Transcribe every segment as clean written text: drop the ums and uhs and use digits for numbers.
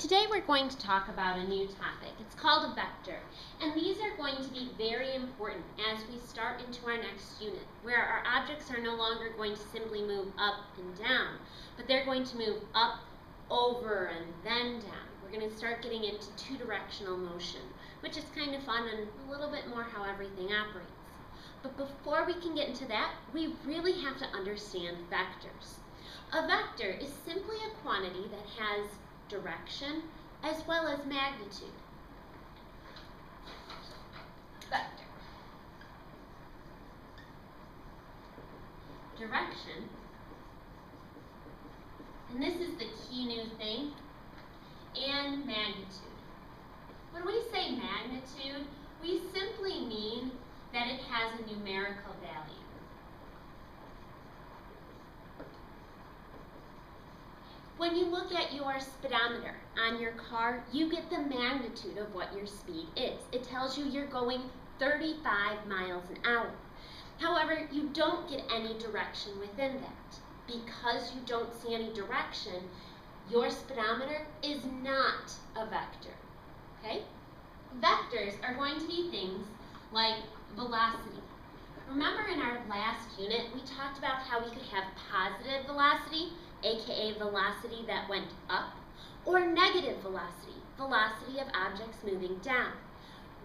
Today we're going to talk about a new topic. It's called a vector, and these are going to be very important as we start into our next unit, where our objects are no longer going to simply move up and down, but they're going to move up, over, and then down. We're going to start getting into two-directional motion, which is kind of fun and a little bit more how everything operates. But before we can get into that, we really have to understand vectors. A vector is simply a quantity that has direction as well as magnitude. Vector. Direction, and this is the key new thing, and magnitude. When we say magnitude, we simply mean that it has a numerical value. When you look at your speedometer on your car, you get the magnitude of what your speed is. It tells you you're going 35 miles an hour. However, you don't get any direction within that. Because you don't see any direction, your speedometer is not a vector. Okay? Vectors are going to be things like velocity. Remember in our last unit, we talked about how we could have positive velocity, aka velocity that went up, or negative velocity, velocity of objects moving down.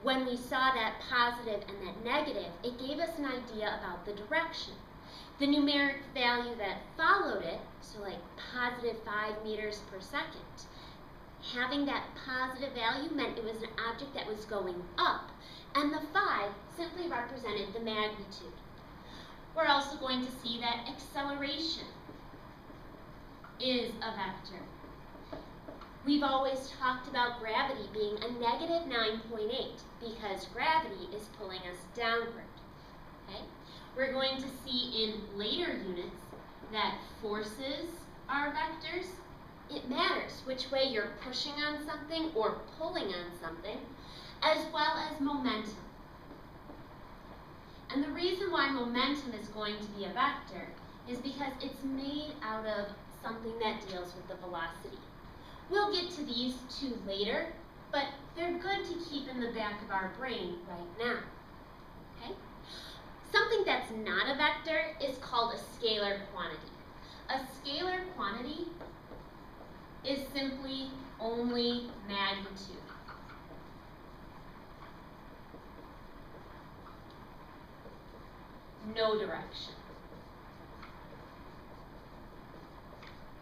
When we saw that positive and that negative, it gave us an idea about the direction. The numeric value that followed it, so like positive 5 meters per second, having that positive value meant it was an object that was going up, and the 5 simply represented the magnitude. We're also going to see that acceleration is a vector. We've always talked about gravity being a negative 9.8 because gravity is pulling us downward. Okay? We're going to see in later units that forces are vectors. It matters which way you're pushing on something or pulling on something, as well as momentum. And the reason why momentum is going to be a vector is because it's made out of something that deals with the velocity. We'll get to these two later, but they're good to keep in the back of our brain right now. Okay? Something that's not a vector is called a scalar quantity. A scalar quantity is simply only magnitude. No direction.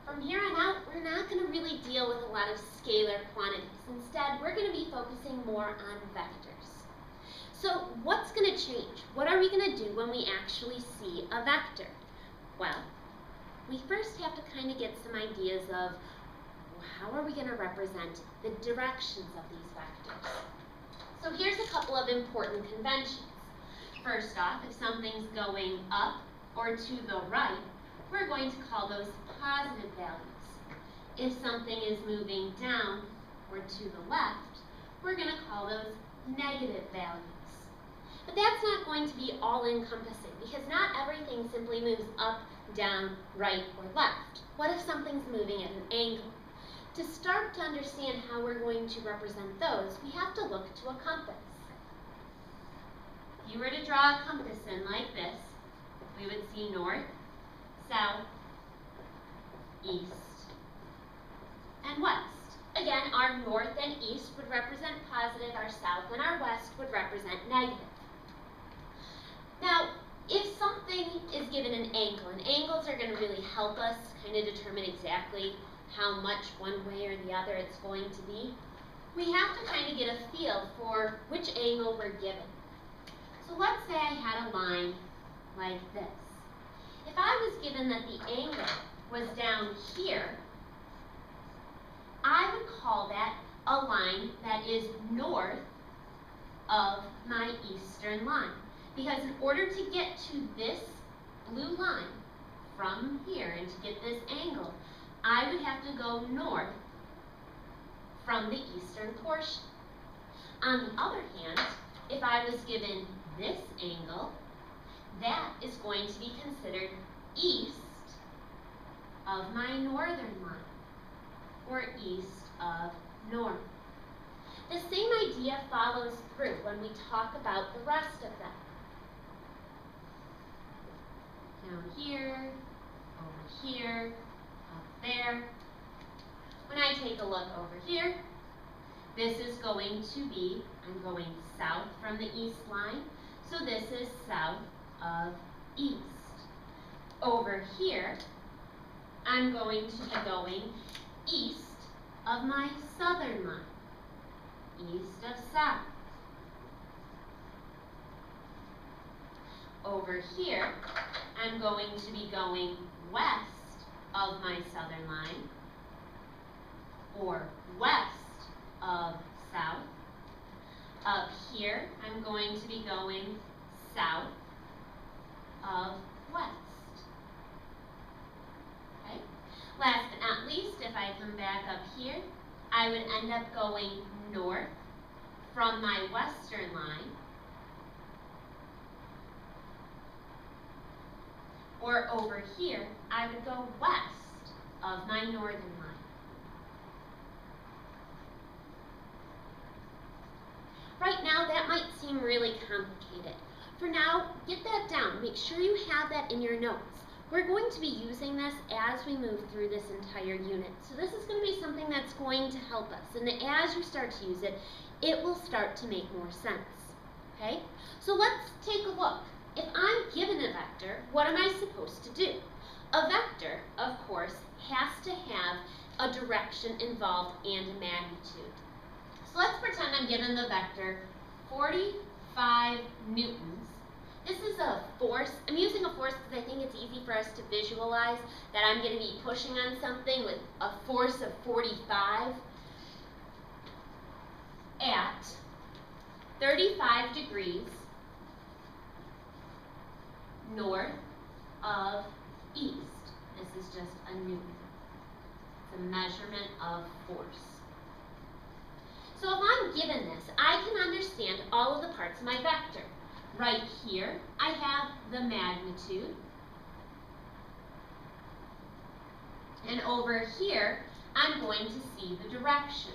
From here on out, we're not going to really deal with a lot of scalar quantities. Instead, we're going to be focusing more on vectors. So what's going to change? What are we going to do when we actually see a vector? Well, we first have to kind of get some ideas of how are we going to represent the directions of these vectors. So here's a couple of important conventions. First off, if something's going up or to the right, we're going to call those positive values. If something is moving down or to the left, we're going to call those negative values. But that's not going to be all-encompassing because not everything simply moves up, down, right, or left. What if something's moving at an angle? To start to understand how we're going to represent those, we have to look to a compass. If you were to draw a compass in like this, we would see north, south, east, and west. Again, our north and east would represent positive, our south and our west would represent negative. Now, if something is given an angle, and angles are going to really help us kind of determine exactly how much one way or the other it's going to be, we have to kind of get a feel for which angle we're given. So let's say I had a line like this. If I was given that the angle was down here, I would call that a line that is north of my eastern line. Because in order to get to this blue line from here and to get this angle, I would have to go north from the eastern portion. On the other hand, if I was given this angle, that is going to be considered east of my northern line, or east of north. The same idea follows through when we talk about the rest of them. Down here, over here, up there. When I take a look over here, this is going to be, I'm going south from the east line, so this is south of east. Over here, I'm going to be going east of my southern line, east of south. Over here, I'm going to be going west of my southern line, or west of south. Up here, I'm going to be going south of west. Okay? Last but not least, if I come back up here, I would end up going north from my western line, or over here, I would go west of my northern line. Right now, that might seem really complicated. For now, get that down. Make sure you have that in your notes. We're going to be using this as we move through this entire unit. So this is going to be something that's going to help us. And as you start to use it, it will start to make more sense. Okay? So let's take a look. If I'm given a vector, what am I supposed to do? A vector, of course, has to have a direction involved and a magnitude. So let's pretend I'm given the vector 45 newtons. This is a force. I'm using a force because I think it's easy for us to visualize that I'm going to be pushing on something with a force of 45 at 35 degrees north of east. This is just a newton. It's a measurement of force. So if I'm given this, I can understand all of the parts of my vector. Right here, I have the magnitude. And over here, I'm going to see the direction.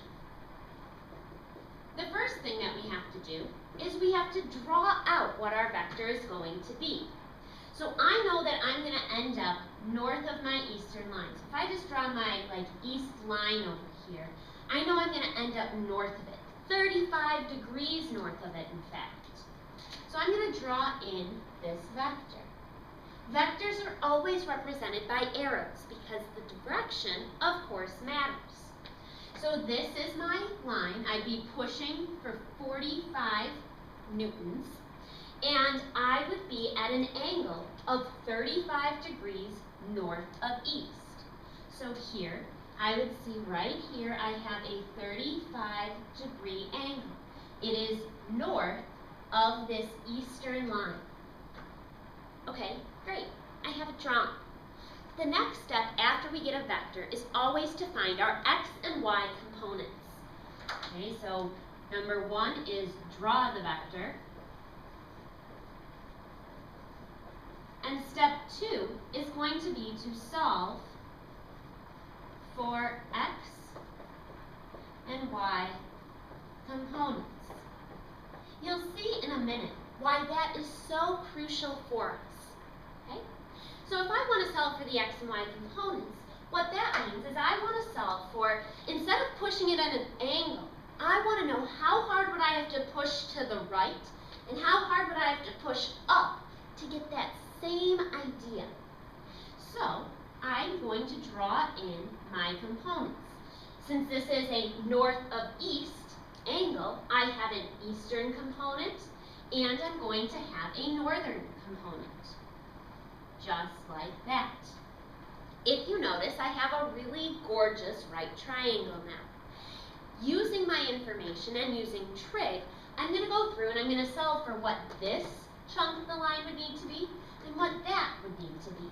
The first thing that we have to do is we have to draw out what our vector is going to be. So I know that I'm going to end up north of my eastern line. So if I just draw my east line over here, I know I'm going to end up north of it, 35 degrees north of it, in fact. So I'm going to draw in this vector. Vectors are always represented by arrows because the direction, of course, matters. So this is my line. I'd be pushing for 45 newtons, and I would be at an angle of 35 degrees north of east. So here, I would see right here I have a 35-degree angle. It is north of this eastern line. Okay, great. I have it drawn. The next step after we get a vector is always to find our x and y components. Okay, so number one is draw the vector. And step two is going to be to solve for x and y components. You'll see in a minute why that is so crucial for us. Okay? So if I want to solve for the x and y components, what that means is I want to solve for, instead of pushing it at an angle, I want to know how hard would I have to push to the right and how hard would I have to push up to get that same idea. So I'm going to draw in my components. Since this is a north of east angle, I have an eastern component and I'm going to have a northern component. Just like that. If you notice, I have a really gorgeous right triangle now. Using my information and using trig, I'm going to go through and I'm going to solve for what this chunk of the line would need to be and what that would need to be.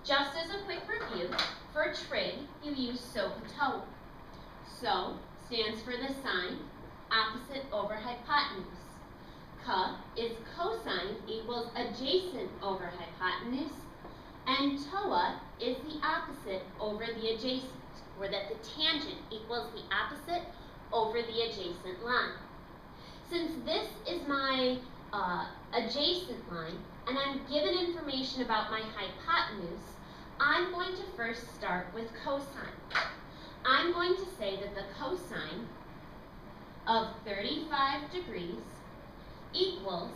Just as a quick review, for trig, you use SOHCAHTOA. So stands for the sine opposite over hypotenuse. Ka is cosine equals adjacent over hypotenuse, and TOA is the opposite over the adjacent. or that the tangent equals the opposite over the adjacent line. Since this is my adjacent line, and I'm given information about my hypotenuse, I'm going to first start with cosine. I'm going to say that the cosine of 35 degrees equals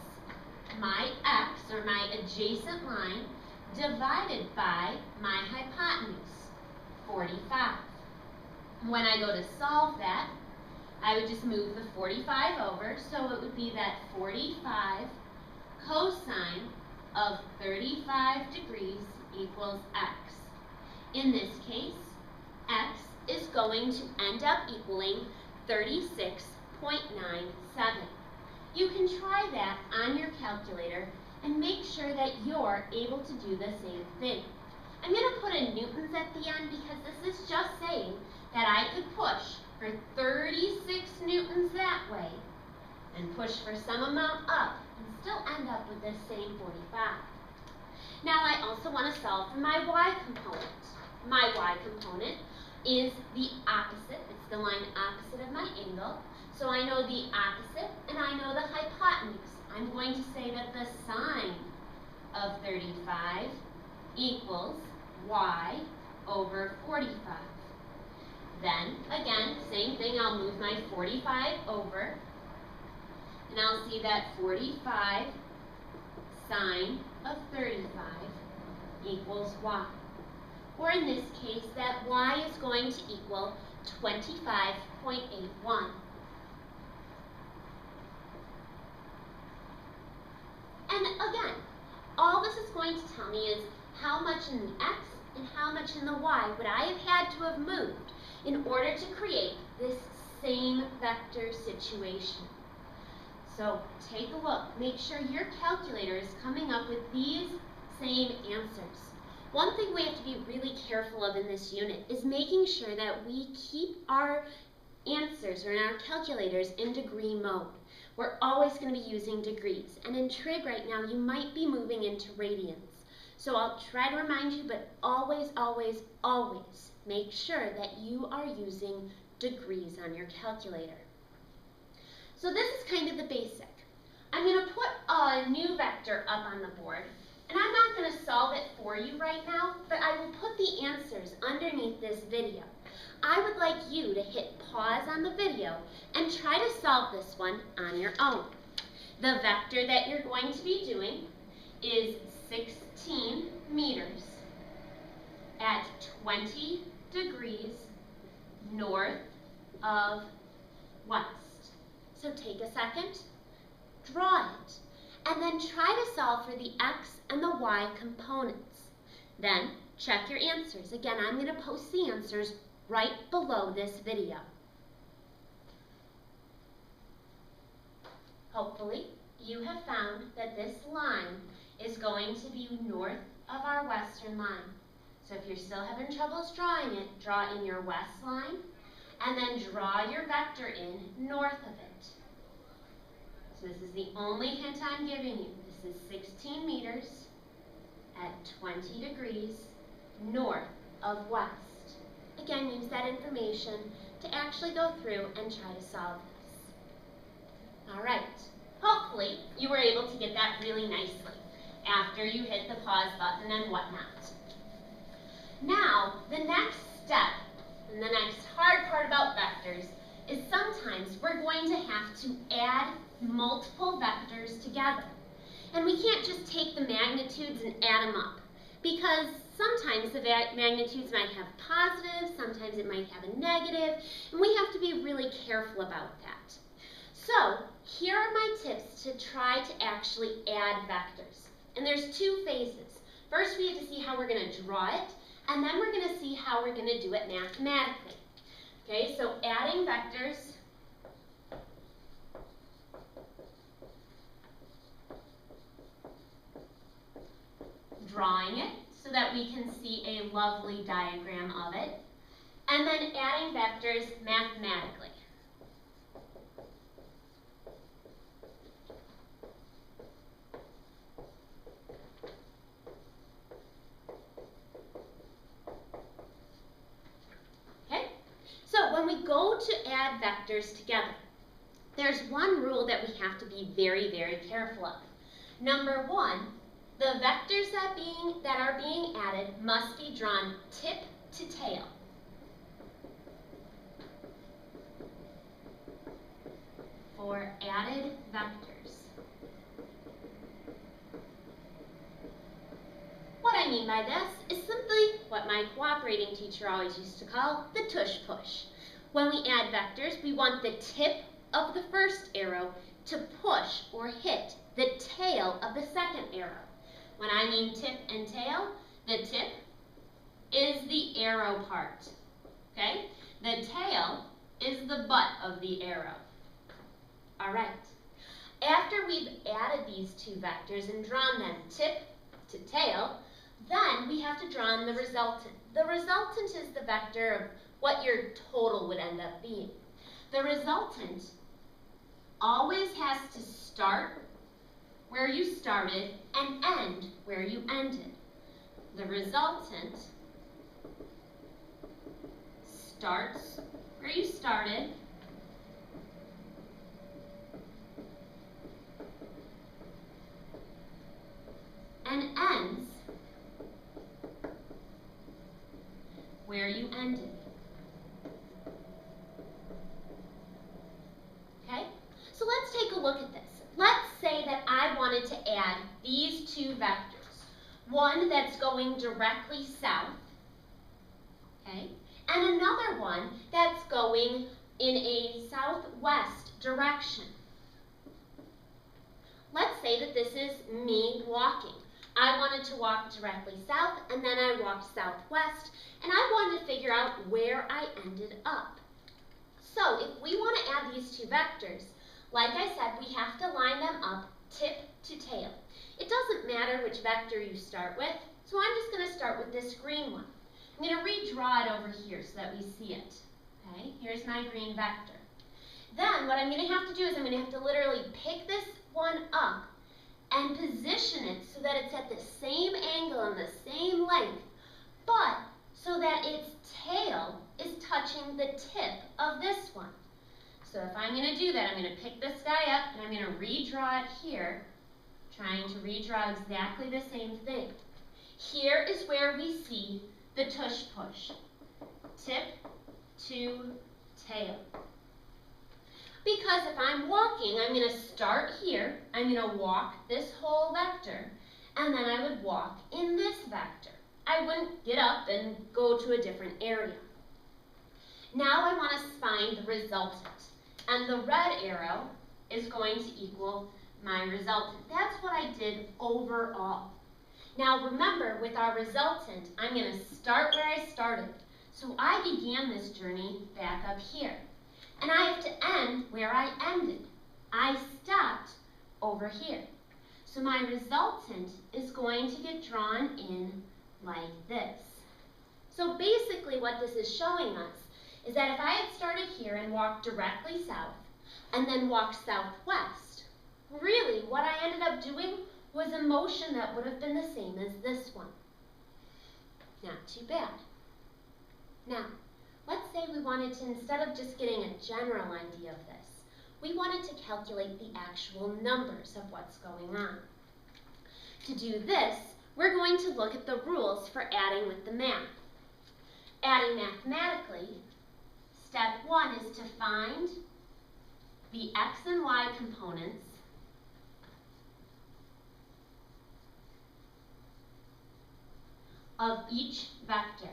my x, or my adjacent line, divided by my hypotenuse, 45. When I go to solve that, I would just move the 45 over, so it would be that 45 cosine of 35 degrees equals x. In this case, x is going to end up equaling 36.97. You can try that on your calculator and make sure that you're able to do the same thing. I'm going to put in newtons at the end because this is just saying that I could push for 36 newtons that way and push for some amount up and still end up with this same 45. Now I also want to solve for my y component. My y component is the opposite. It's the line opposite of my angle. So I know the opposite and I know the hypotenuse. I'm going to say that the sine of 35 equals y over 45. Then, again, same thing, I'll move my 45 over, and I'll see that 45 sine of 35 equals y. Or in this case, that y is going to equal 25.81. And again, all this is going to tell me is how much in the x and how much in the y would I have had to have moved in order to create this same vector situation. So take a look. Make sure your calculator is coming up with these same answers. One thing we have to be really careful of in this unit is making sure that we keep our answers or in our calculators in degree mode. We're always going to be using degrees. And in trig right now, you might be moving into radians. So I'll try to remind you, but always, always, always make sure that you are using degrees on your calculator. So this is kind of the basic. I'm going to put a new vector up on the board, and I'm not going to solve it for you right now, but I will put the answers underneath this video. I would like you to hit pause on the video and try to solve this one on your own. The vector that you're going to be doing is 16 meters at 20 degrees north of west. So take a second, draw it, and then try to solve for the x and the y components. Then check your answers. Again, I'm going to post the answers right below this video. Hopefully, you have found that this line is going to be north of our western line. So if you're still having troubles drawing it, draw in your west line, and then draw your vector in north of it. So this is the only hint I'm giving you. This is 16 meters at 20 degrees north of west. Again, use that information to actually go through and try to solve this. All right. Hopefully, you were able to get that really nicely after you hit the pause button and whatnot. Now, the next step, and the next hard part about vectors, is sometimes we're going to have to add multiple vectors together. And we can't just take the magnitudes and add them up, because sometimes the magnitudes might have positive, sometimes it might have a negative, and we have to be really careful about that. So, here are my tips to try to actually add vectors. And there's two phases. First, we have to see how we're going to draw it, and then we're going to see how we're going to do it mathematically. Okay, so adding vectors. Drawing it so that we can see a lovely diagram of it, and then adding vectors mathematically. when we go to add vectors together, there's one rule that we have to be very, very careful of. Number one, the vectors that are being added must be drawn tip to tail. For added vectors. What I mean by this is simply what my cooperating teacher always used to call the tush push. When we add vectors, we want the tip of the first arrow to push or hit the tail of the second arrow. When I mean tip and tail, the tip is the arrow part, okay? The tail is the butt of the arrow. All right. After we've added these two vectors and drawn them tip to tail, then we have to draw the resultant. The resultant is the vector of what your total would end up being. The resultant always has to start where you started and end where you ended. The resultant starts where you started and ends where you ended. Okay? So let's take a look at this. Let's say that I wanted to add these two vectors. One that's going directly south, okay, and another one that's going in a southwest direction. Let's say that this is me walking. I wanted to walk directly south, and then I walked southwest, and I wanted to figure out where I ended up. So if we want to add these two vectors, like I said, we have to line them up tip to tail. It doesn't matter which vector you start with, so I'm just going to start with this green one. I'm going to redraw it over here so that we see it. Okay, here's my green vector. Then what I'm going to have to do is I'm going to have to literally pick this one up and position it so that it's at the same angle and the same length, but so that its tail is touching the tip of this one. So if I'm going to do that, I'm going to pick this guy up and I'm going to redraw it here, trying to redraw exactly the same thing. Here is where we see the tush push, tip to tail. Because if I'm walking, I'm going to start here, I'm going to walk this whole vector, and then I would walk in this vector. I wouldn't get up and go to a different area. Now I want to find the resultant, and the red arrow is going to equal my resultant. That's what I did overall. Now remember, with our resultant, I'm going to start where I started. So I began this journey back up here. And I have to end where I ended. I stopped over here. So my resultant is going to get drawn in like this. So basically what this is showing us is that if I had started here and walked directly south and then walked southwest, really what I ended up doing was a motion that would have been the same as this one. Not too bad. Now, let's say we wanted to, instead of just getting a general idea of this, we wanted to calculate the actual numbers of what's going on. To do this, we're going to look at the rules for adding with the math. Adding mathematically, step 1 is to find the x and y components of each vector.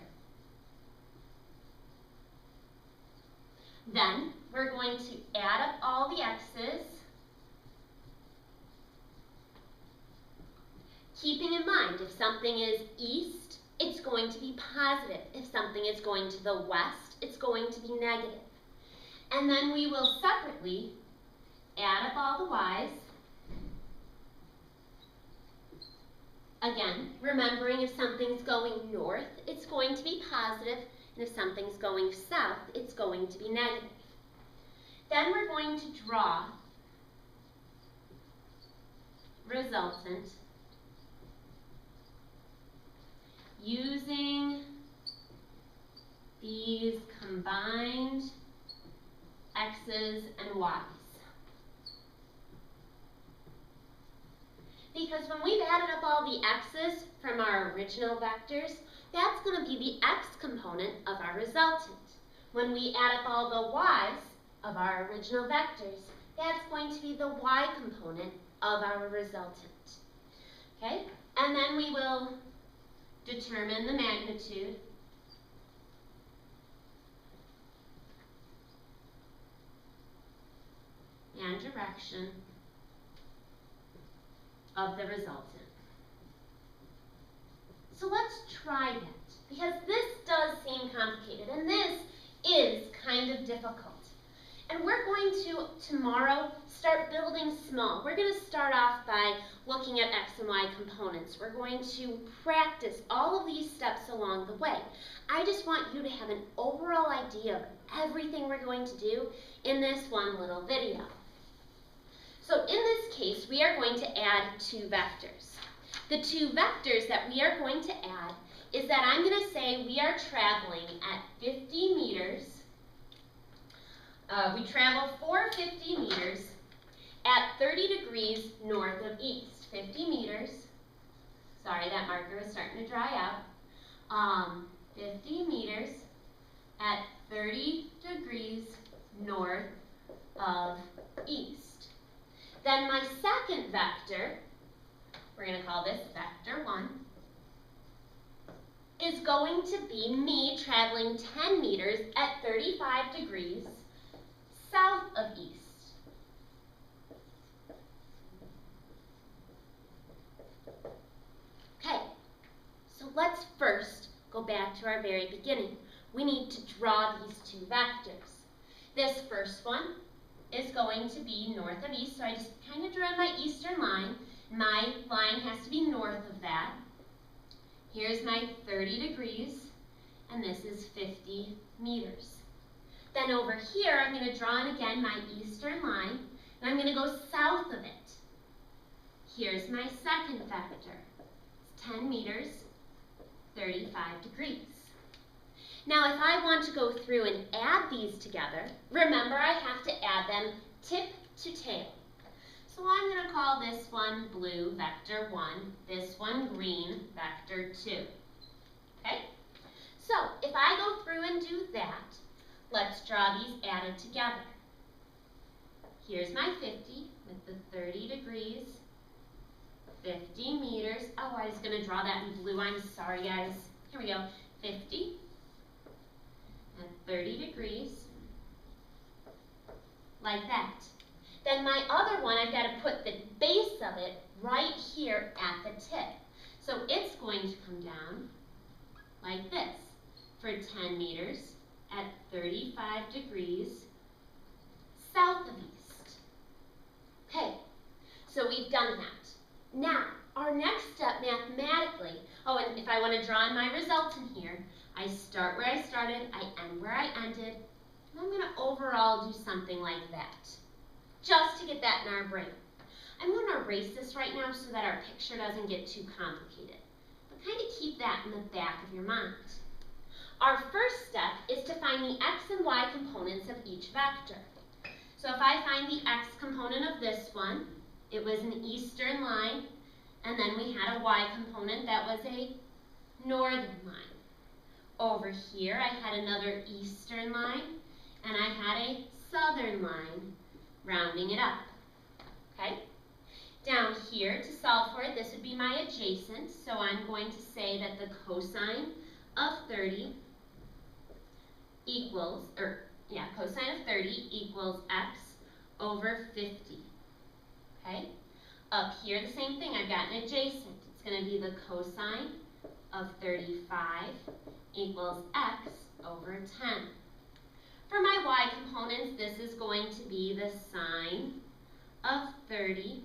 Then we're going to add up all the x's, keeping in mind if something is east, it's going to be positive. If something is going to the west, it's going to be negative. And then we will separately add up all the y's. Again, remembering if something's going north, it's going to be positive, and if something's going south, it's going to be negative. Then we're going to draw resultant using these combined x's and y's. Because when we've added up all the x's from our original vectors, that's going to be the x component of our resultant. When we add up all the y's of our original vectors, that's going to be the y component of our resultant. Okay? And then we will determine the magnitude and direction of the resultant. So let's try that, because this does seem complicated, and this is kind of difficult. And we're going to, tomorrow, start building small. We're going to start off by looking at x and y components. We're going to practice all of these steps along the way. I just want you to have an overall idea of everything we're going to do in this one little video. So in this case, we are going to add two vectors. The two vectors that we are going to add is that I'm going to say we are traveling at 50 meters. We travel 450 meters at 30 degrees north of east. 50 meters. Sorry, that marker is starting to dry out. 50 meters at 30 degrees north of east. Then my second vector, we're going to call this vector 1, is going to be me traveling 10 meters at 35 degrees south of east. Okay, so let's first go back to our very beginning. We need to draw these two vectors. This first one is going to be north of east, so I just kind of drew my eastern line. My line has to be north of that. Here's my 30 degrees, and this is 50 meters. Then over here, I'm going to draw in again my eastern line, and I'm going to go south of it. Here's my second vector. It's 10 meters, 35 degrees. Now, if I want to go through and add these together, remember I have to add them tip to tail. So I'm going to call this one blue, vector 1, this one green, vector 2. Okay? So if I go through and do that, let's draw these added together. Here's my 50 with the 30 degrees, 50 meters. Oh, I was going to draw that in blue. I'm sorry, guys. Here we go. 50 and 30 degrees, like that. Then my other one, I've got to put the base of it right here at the tip. So it's going to come down like this for 10 meters at 35 degrees south of east. Okay, so we've done that. Now, our next step mathematically, oh, and if I want to draw in my resultant here, I start where I started, I end where I ended, and I'm going to overall do something like that, just to get that in our brain. I'm going to erase this right now so that our picture doesn't get too complicated, but kind of keep that in the back of your mind. Our first step is to find the x and y components of each vector. So if I find the x component of this one, it was an eastern line, and then we had a y component that was a northern line. Over here I had another eastern line, and I had a southern line rounding it up. Okay? Down here, to solve for it, this would be my adjacent, so I'm going to say that the cosine of 30 equals, cosine of 30 equals x over 50. Okay? Up here, the same thing, I've got an adjacent. It's going to be the cosine of 35 equals x over 10. For my y components, this is going to be the sine of 30